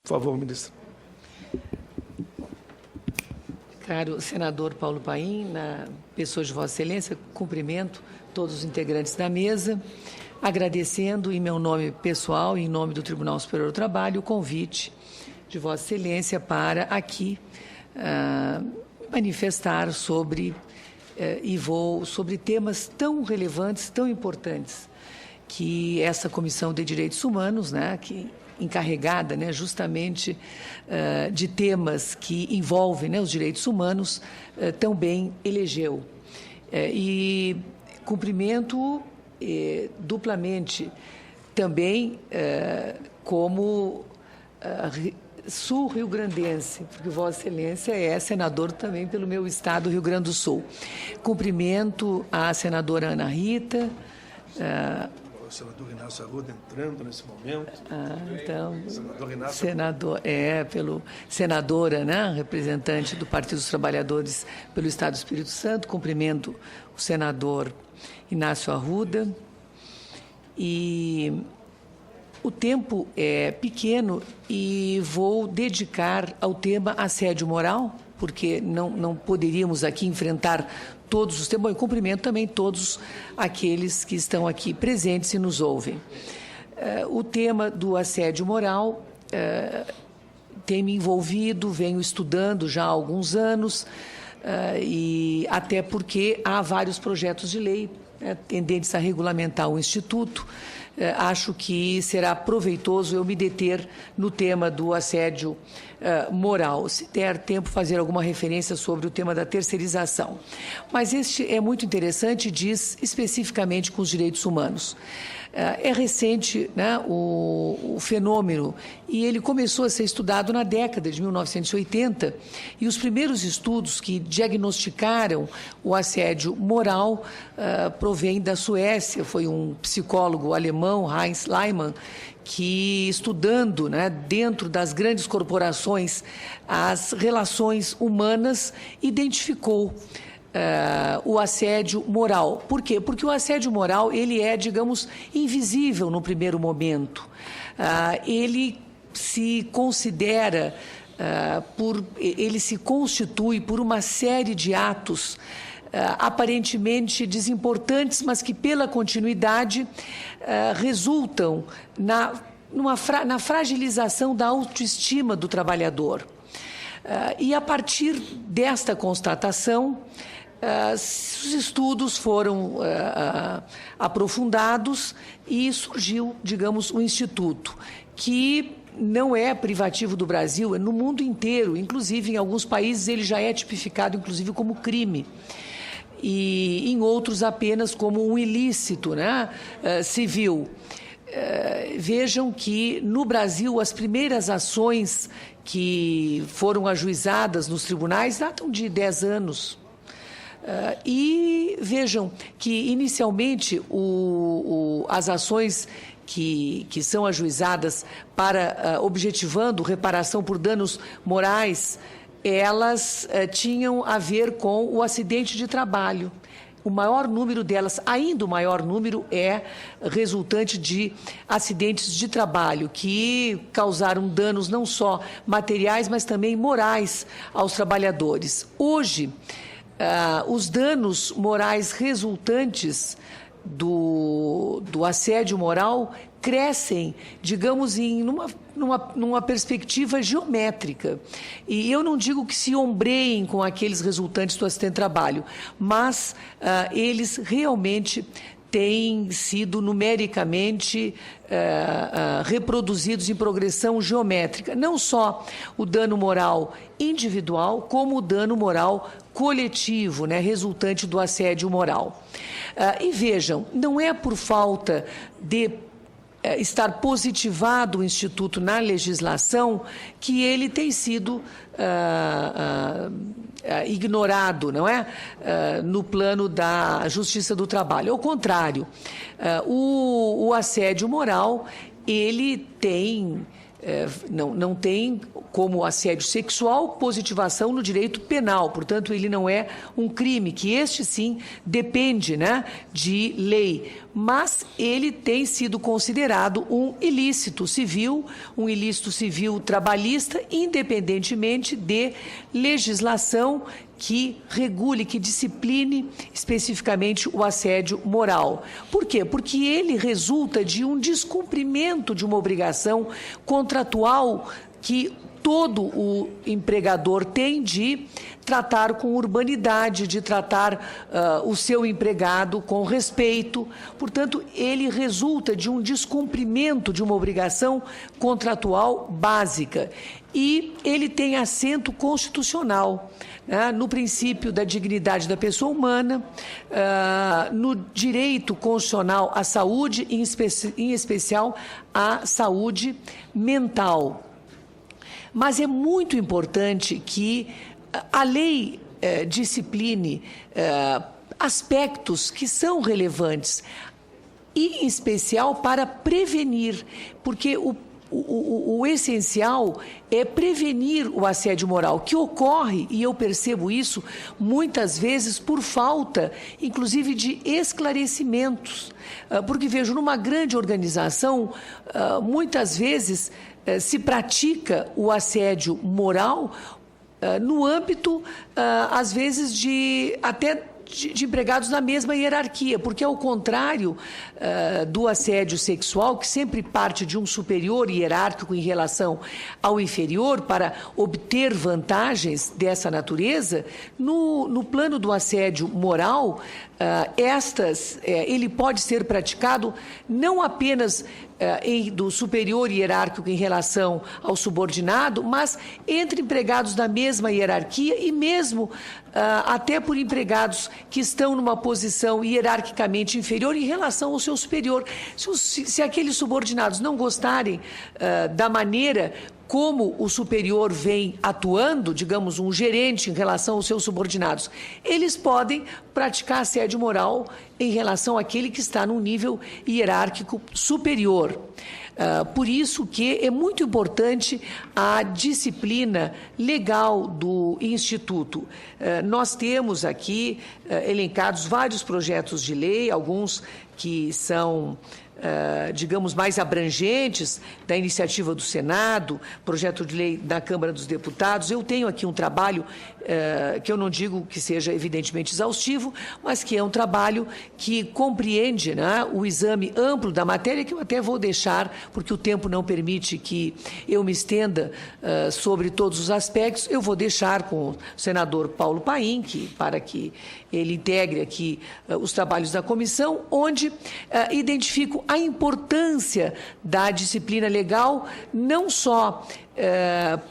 Por favor, ministra. Caro senador Paulo Paim, na pessoa de Vossa Excelência, cumprimento todos os integrantes da mesa, agradecendo em meu nome pessoal e em nome do Tribunal Superior do Trabalho o convite de Vossa Excelência para aqui manifestar sobre sobre temas tão relevantes, tão importantes, que essa Comissão de Direitos Humanos, né, que encarregada, né, justamente de temas que envolvem, né, os direitos humanos, também elegeu. E cumprimento duplamente também como sul-rio-grandense, porque Vossa Excelência é senador também pelo meu estado, Rio Grande do Sul. Cumprimento a senadora Ana Rita, O senador Inácio Arruda entrando nesse momento. Então, Senador Inácio senadora, né, representante do Partido dos Trabalhadores pelo Estado do Espírito Santo, cumprimento o senador Inácio Arruda. E o tempo é pequeno e vou dedicar ao tema assédio moral, porque não poderíamos aqui enfrentar todos os temas. Bom, eu cumprimento também todos aqueles que estão aqui presentes e nos ouvem. O tema do assédio moral tem me envolvido, venho estudando já há alguns anos, e até porque há vários projetos de lei tendentes a regulamentar o Instituto. Acho que será proveitoso eu me deter no tema do assédio moral, se der tempo fazer alguma referência sobre o tema da terceirização. Mas este é muito interessante, diz especificamente com os direitos humanos. É recente, né, o fenômeno, e ele começou a ser estudado na década de 1980, e os primeiros estudos que diagnosticaram o assédio moral provêm da Suécia. Foi um psicólogo alemão, Heinz Lehmann, que, estudando, né, dentro das grandes corporações as relações humanas, identificou o assédio moral. Por quê? Porque o assédio moral, ele é, digamos, invisível no primeiro momento. Ele se considera, ele se constitui por uma série de atos aparentemente desimportantes, mas que, pela continuidade, resultam na fragilização da autoestima do trabalhador. E, a partir desta constatação, os estudos foram aprofundados e surgiu, digamos, o Instituto, que não é privativo do Brasil, é no mundo inteiro. Inclusive, em alguns países, ele já é tipificado, inclusive, como crime. E em outros apenas como um ilícito, né, civil. Vejam que, no Brasil, as primeiras ações que foram ajuizadas nos tribunais datam de 10 anos. E vejam que, inicialmente, as ações que são ajuizadas para objetivando reparação por danos morais, elas tinham a ver com o acidente de trabalho. O maior número delas, ainda o maior número, é resultante de acidentes de trabalho que causaram danos não só materiais, mas também morais aos trabalhadores. Hoje, os danos morais resultantes do assédio moral crescem, digamos, numa perspectiva geométrica. E eu não digo que se ombreiem com aqueles resultantes do acidente de trabalho, mas eles realmente têm sido numericamente reproduzidos em progressão geométrica. Não só o dano moral individual, como o dano moral coletivo, né, resultante do assédio moral. E vejam, não é por falta de estar positivado o Instituto na legislação que ele tem sido ignorado, não é? No plano da Justiça do Trabalho. Ao contrário, o assédio moral, ele tem, não tem como assédio sexual, positivação no direito penal. Portanto, ele não é um crime, que este sim depende, né, de lei. Mas ele tem sido considerado um ilícito civil trabalhista, independentemente de legislação que regule, que discipline especificamente o assédio moral. Por quê? Porque ele resulta de um descumprimento de uma obrigação contratual que todo o empregador tem de tratar com urbanidade, de tratar o seu empregado com respeito. Portanto, ele resulta de um descumprimento de uma obrigação contratual básica. E ele tem assento constitucional, né, no princípio da dignidade da pessoa humana, no direito constitucional à saúde, em especial à saúde mental. Mas é muito importante que a lei discipline aspectos que são relevantes, e em especial para prevenir, porque o essencial é prevenir o assédio moral, que ocorre, e eu percebo isso muitas vezes por falta, inclusive, de esclarecimentos. Porque vejo, numa grande organização, muitas vezes se pratica o assédio moral no âmbito, às vezes, de empregados na mesma hierarquia, porque, ao contrário do assédio sexual, que sempre parte de um superior hierárquico em relação ao inferior para obter vantagens dessa natureza, no plano do assédio moral, ele pode ser praticado não apenas do superior hierárquico em relação ao subordinado, mas entre empregados da mesma hierarquia e mesmo até por empregados que estão numa posição hierarquicamente inferior em relação ao seu superior. Se aqueles subordinados não gostarem da maneira como o superior vem atuando, digamos, um gerente em relação aos seus subordinados, eles podem praticar assédio moral em relação àquele que está num nível hierárquico superior. Por isso que é muito importante a disciplina legal do Instituto. Nós temos aqui elencados vários projetos de lei, alguns que são digamos, mais abrangentes, da iniciativa do Senado, projeto de lei da Câmara dos Deputados. Eu tenho aqui um trabalho que eu não digo que seja evidentemente exaustivo, mas que é um trabalho que compreende, né, o exame amplo da matéria, que eu até vou deixar, porque o tempo não permite que eu me estenda sobre todos os aspectos. Eu vou deixar com o senador Paulo Paim, para que ele integre aqui os trabalhos da comissão, onde identifico a importância da disciplina legal, não só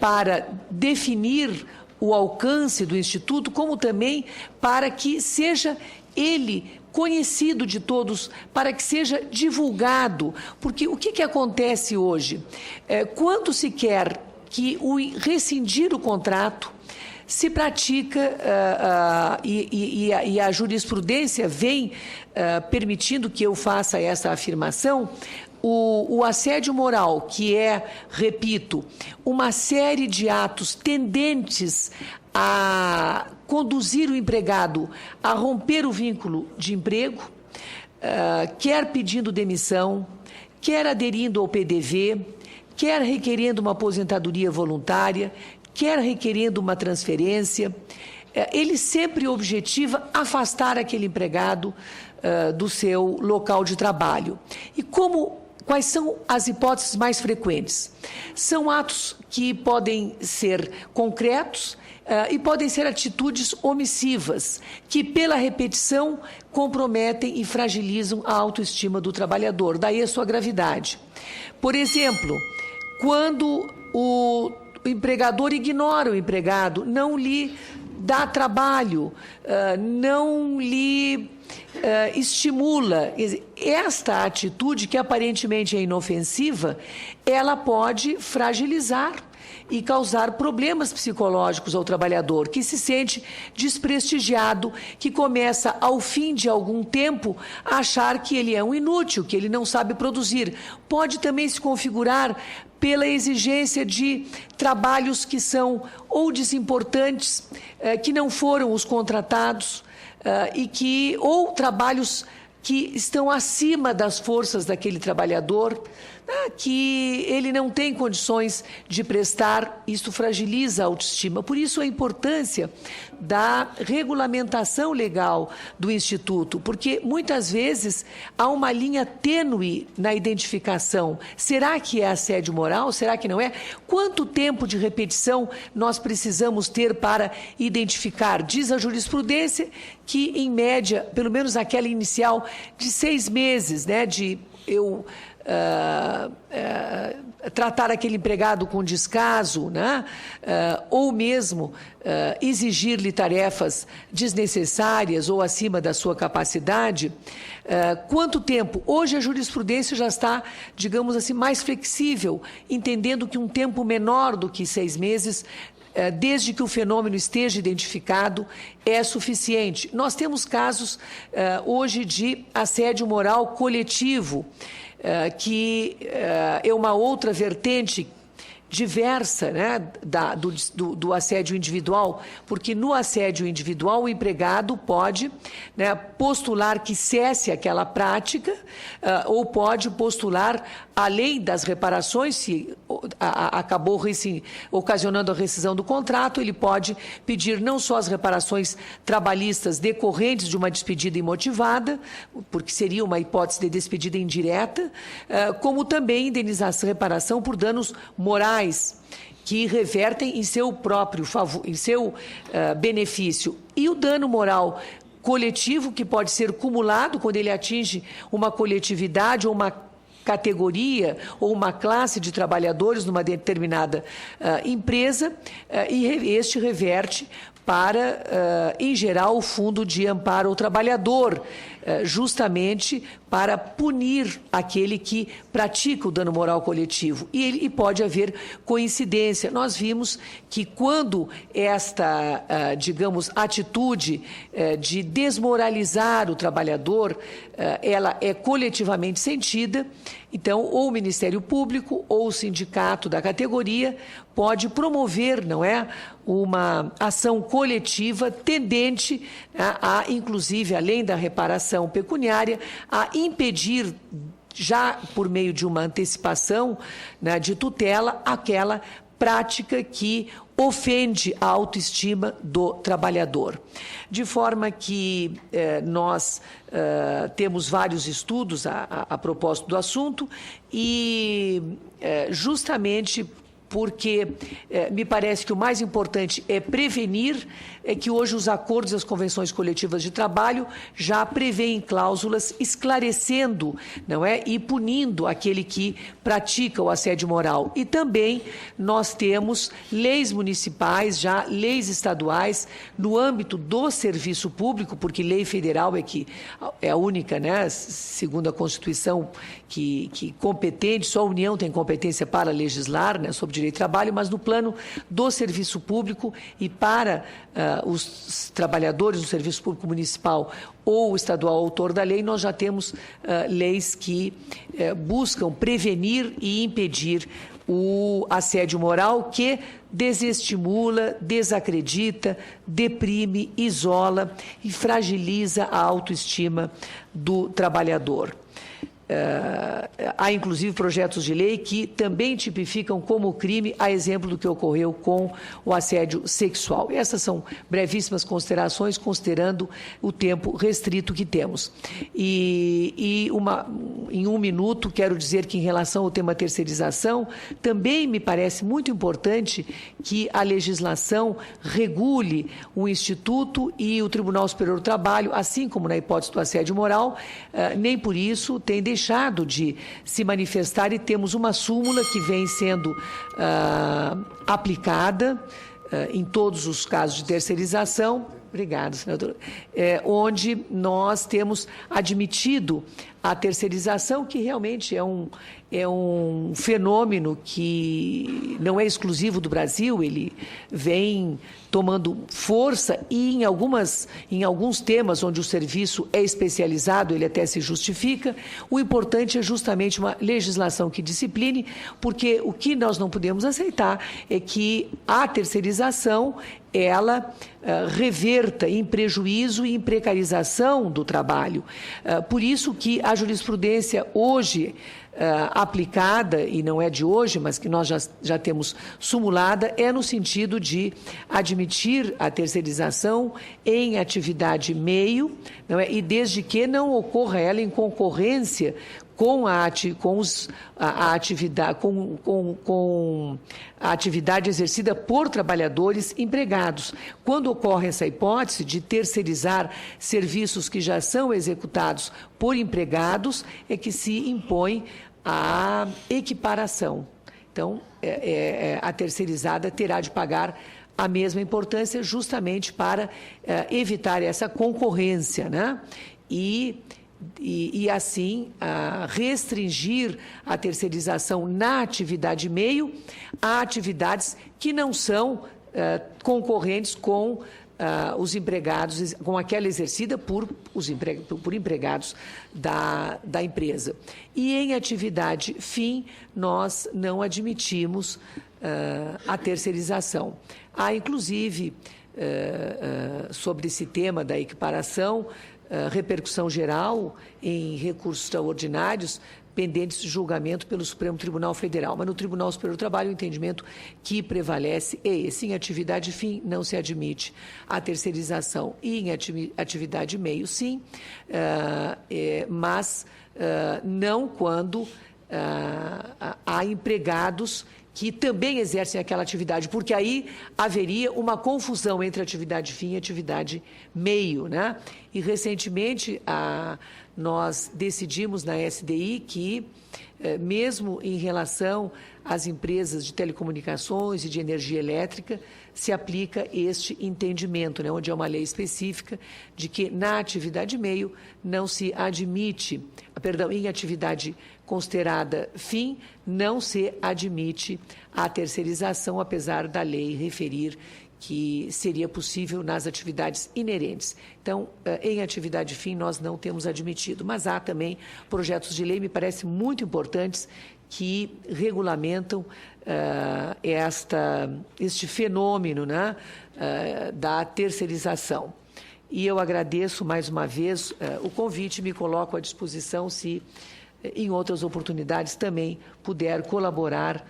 para definir o alcance do Instituto, como também para que seja ele conhecido de todos, para que seja divulgado. Porque o que acontece hoje? Quando se quer que rescindir o contrato, se pratica, e a jurisprudência vem permitindo que eu faça essa afirmação, o assédio moral, que é, repito, uma série de atos tendentes a conduzir o empregado a romper o vínculo de emprego, quer pedindo demissão, quer aderindo ao PDV, quer requerendo uma aposentadoria voluntária, quer requerendo uma transferência, ele sempre objetiva afastar aquele empregado do seu local de trabalho. E quais são as hipóteses mais frequentes? São atos que podem ser concretos e podem ser atitudes omissivas, que pela repetição comprometem e fragilizam a autoestima do trabalhador, daí a sua gravidade. Por exemplo, quando o empregador ignora o empregado, não lhe dá trabalho, não lhe estimula. Esta atitude, que aparentemente é inofensiva, ela pode fragilizar e causar problemas psicológicos ao trabalhador, que se sente desprestigiado, que começa, ao fim de algum tempo, a achar que ele é um inútil, que ele não sabe produzir. Pode também se configurar pela exigência de trabalhos que são ou desimportantes, que não foram os contratados, ou trabalhos que estão acima das forças daquele trabalhador, que ele não tem condições de prestar, isso fragiliza a autoestima. Por isso a importância da regulamentação legal do Instituto, porque muitas vezes há uma linha tênue na identificação. Será que é assédio moral? Será que não é? Quanto tempo de repetição nós precisamos ter para identificar? Diz a jurisprudência que, em média, pelo menos aquela inicial, de 6 meses, né, de eu tratar aquele empregado com descaso, né? Ou mesmo exigir-lhe tarefas desnecessárias ou acima da sua capacidade. Quanto tempo? Hoje a jurisprudência já está, digamos assim, mais flexível, entendendo que um tempo menor do que 6 meses, desde que o fenômeno esteja identificado, é suficiente. Nós temos casos hoje de assédio moral coletivo, que é uma outra vertente diversa, né, do assédio individual, porque no assédio individual o empregado pode, né, postular que cesse aquela prática, ou pode postular, além das reparações, se acabou ocasionando a rescisão do contrato, ele pode pedir não só as reparações trabalhistas decorrentes de uma despedida imotivada, porque seria uma hipótese de despedida indireta, como também indenização, reparação por danos morais, que revertem em seu próprio favor, em seu benefício. E o dano moral coletivo, que pode ser cumulado quando ele atinge uma coletividade ou uma categoria ou uma classe de trabalhadores numa determinada empresa, e este reverte para, em geral, o Fundo de Amparo ao Trabalhador, justamente para punir aquele que pratica o dano moral coletivo. E pode haver coincidência. Nós vimos que quando esta, digamos, atitude de desmoralizar o trabalhador, ela é coletivamente sentida, então, ou o Ministério Público ou o sindicato da categoria pode promover, não é, uma ação coletiva tendente inclusive, além da reparação pecuniária, a impedir, já por meio de uma antecipação, né, de tutela, aquela prática que ofende a autoestima do trabalhador. De forma que nós temos vários estudos a propósito do assunto e justamente porque me parece que o mais importante é prevenir, que hoje os acordos e as convenções coletivas de trabalho já prevêem cláusulas esclarecendo, não é, e punindo aquele que pratica o assédio moral. E também nós temos leis municipais, já leis estaduais, no âmbito do serviço público, porque lei federal é a única, né, segundo a Constituição, que competente, só a União tem competência para legislar, né, sobre direito de trabalho, mas no plano do serviço público e para os trabalhadores do serviço público municipal ou estadual autor da lei, nós já temos leis que buscam prevenir e impedir o assédio moral, que desestimula, desacredita, deprime, isola e fragiliza a autoestima do trabalhador. Há, inclusive, projetos de lei que também tipificam como crime, a exemplo do que ocorreu com o assédio sexual. Essas são brevíssimas considerações, considerando o tempo restrito que temos. Em 1 minuto, quero dizer que, em relação ao tema terceirização, também me parece muito importante que a legislação regule o Instituto e o Tribunal Superior do Trabalho, assim como na hipótese do assédio moral, nem por isso tem deixado de se manifestar, e temos uma súmula que vem sendo aplicada em todos os casos de terceirização. Obrigada, senadora. Onde nós temos admitido a terceirização, que realmente é um fenômeno que não é exclusivo do Brasil, ele vem tomando força e em alguns temas onde o serviço é especializado, ele até se justifica. O importante é justamente uma legislação que discipline, porque o que nós não podemos aceitar é que a terceirização ela reverta em prejuízo e em precarização do trabalho. Por isso que a jurisprudência hoje aplicada, e não é de hoje, mas que nós já temos sumulada, é no sentido de admitir a terceirização em atividade meio, não é? E desde que não ocorra ela em concorrência com a atividade exercida por trabalhadores empregados. Quando ocorre essa hipótese de terceirizar serviços que já são executados por empregados, é que se impõe a equiparação. Então, a terceirizada terá de pagar a mesma importância justamente para evitar essa concorrência, né? E assim, restringir a terceirização na atividade meio a atividades que não são concorrentes com os empregados, com aquela exercida por empregados da empresa. E em atividade fim, nós não admitimos a terceirização. Há, inclusive, sobre esse tema da equiparação, repercussão geral em recursos extraordinários pendentes de julgamento pelo Supremo Tribunal Federal. Mas no Tribunal Superior do Trabalho, o entendimento que prevalece é esse. Em atividade fim, não se admite a terceirização. E em atividade meio, sim, mas não quando há empregados que também exercem aquela atividade, porque aí haveria uma confusão entre atividade fim e atividade meio, né? E, recentemente, nós decidimos na SDI que, mesmo em relação às empresas de telecomunicações e de energia elétrica, se aplica este entendimento, né? Onde é uma lei específica de que, na atividade meio, não se admite, em atividade considerada fim, não se admite a terceirização, apesar da lei referir que seria possível nas atividades inerentes. Então, em atividade fim, nós não temos admitido, mas há também projetos de lei, me parece muito importantes, que regulamentam este fenômeno, né, da terceirização. E eu agradeço mais uma vez o convite, me coloco à disposição se em outras oportunidades também puder colaborar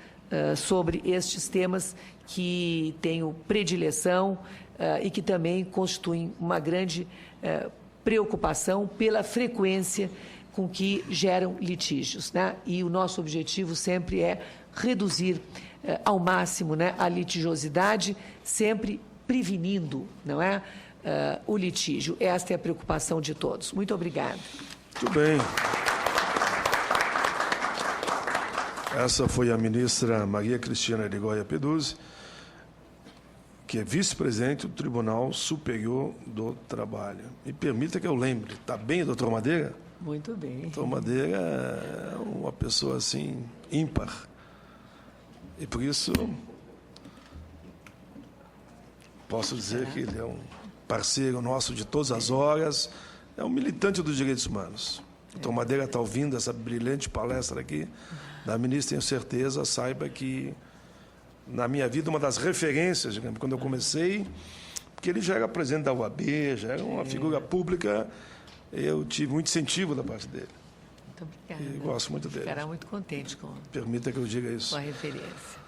sobre estes temas que tenho predileção e que também constituem uma grande preocupação pela frequência com que geram litígios, né? E o nosso objetivo sempre é reduzir ao máximo, né, a litigiosidade, sempre prevenindo, não é, o litígio. Esta é a preocupação de todos. Muito obrigada. Muito bem. Essa foi a ministra Maria Cristina de Goya Peduzzi, que é vice-presidente do Tribunal Superior do Trabalho. Me permita que eu lembre, está bem, doutor Madeira? Muito bem. Doutor Madeira é uma pessoa, assim, ímpar. E, por isso, posso dizer que ele é um parceiro nosso de todas as horas, é um militante dos direitos humanos. Doutor Madeira está ouvindo essa brilhante palestra aqui da ministra, tenho certeza, saiba que, na minha vida, uma das referências, digamos, quando eu comecei, porque ele já era presidente da UAB, já era uma figura pública, eu tive muito incentivo da parte dele. Muito obrigada. E gosto muito dele. Ficará muito contente com Permita que eu diga isso. a referência.